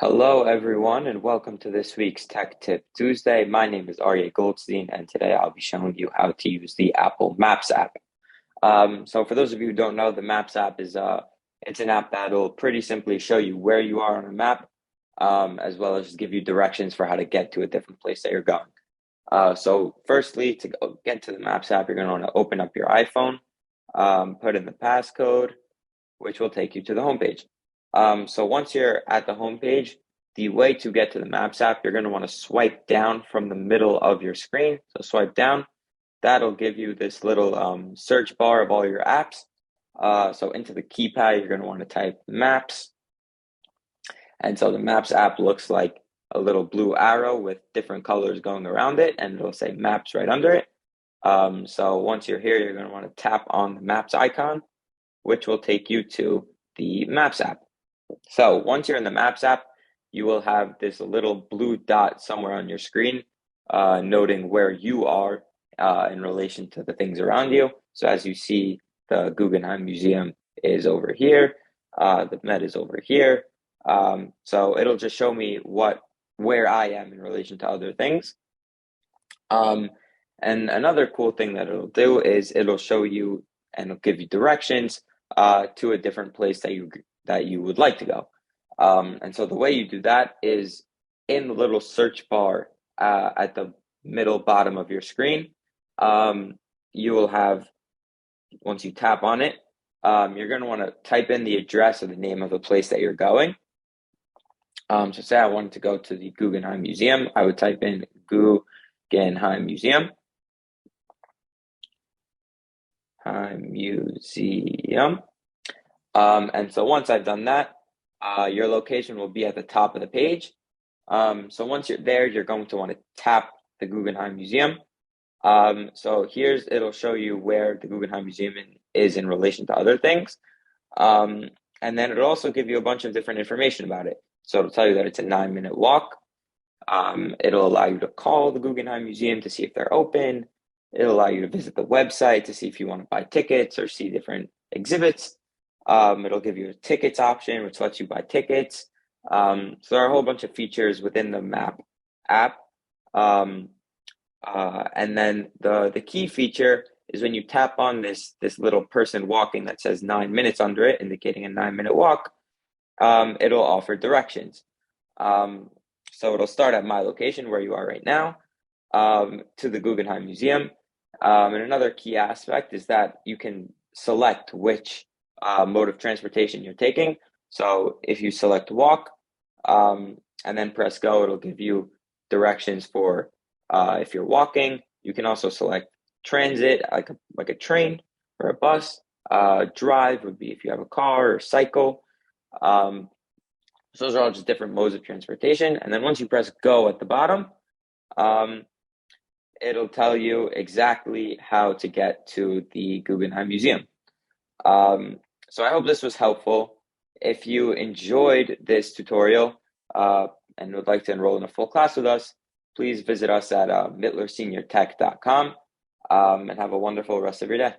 Hello, everyone, and welcome to this week's Tech Tip Tuesday. My name is Aryeh Goldstein, and today I'll be showing you how to use the Apple Maps app. So for those of you who don't know, the Maps app is it's an app that'll pretty simply show you where you are on a map, as well as give you directions for how to get to a different place that you're going. So firstly, get to the Maps app, you're going to want to open up your iPhone, put in the passcode, which will take you to the homepage. So once you're at the homepage, the way to get to the Maps app, you're going to want to swipe down from the middle of your screen. So swipe down. That'll give you this little search bar of all your apps. So into the keypad, you're going to want to type Maps. And so the Maps app looks like a little blue arrow with different colors going around it, and it'll say Maps right under it. So once you're here, you're going to want to tap on the Maps icon, which will take you to the Maps app. So once you're in the Maps app, you will have this little blue dot somewhere on your screen, noting where you are in relation to the things around you. So as you see, the Guggenheim Museum is over here. The Met is over here. So it'll just show me where I am in relation to other things. And another cool thing that it'll do is it'll show you and it'll give you directions to a different place that you would like to go. And so the way you do that is in the little search bar at the middle bottom of your screen. You will have, once you tap on it, you're going to want to type in the address or the name of the place that you're going. So say I wanted to go to the Guggenheim Museum, I would type in Guggenheim Museum. Museum. And so once I've done that, your location will be at the top of the page. So once you're there, you're going to want to tap the Guggenheim Museum. So it'll show you where the Guggenheim Museum is in relation to other things. And then it'll also give you a bunch of different information about it. So it'll tell you that it's a 9-minute walk. It'll allow you to call the Guggenheim Museum to see if they're open. It'll allow you to visit the website to see if you want to buy tickets or see different exhibits. It'll give you a tickets option, which lets you buy tickets. So there are a whole bunch of features within the Map app. And then the key feature is when you tap on this little person walking that says 9 minutes under it, indicating a 9-minute walk, it'll offer directions. So it'll start at my location where you are right now, to the Guggenheim Museum. And another key aspect is that you can select which mode of transportation you're taking. So if you select walk and then press go, it'll give you directions for if you're walking. You can also select transit, like a train or a bus. Drive would be if you have a car or cycle. So those are all just different modes of transportation. And then once you press go at the bottom, it'll tell you exactly how to get to the Guggenheim Museum. So I hope this was helpful. If you enjoyed this tutorial and would like to enroll in a full class with us, please visit us at mittlerseniortech.com and have a wonderful rest of your day.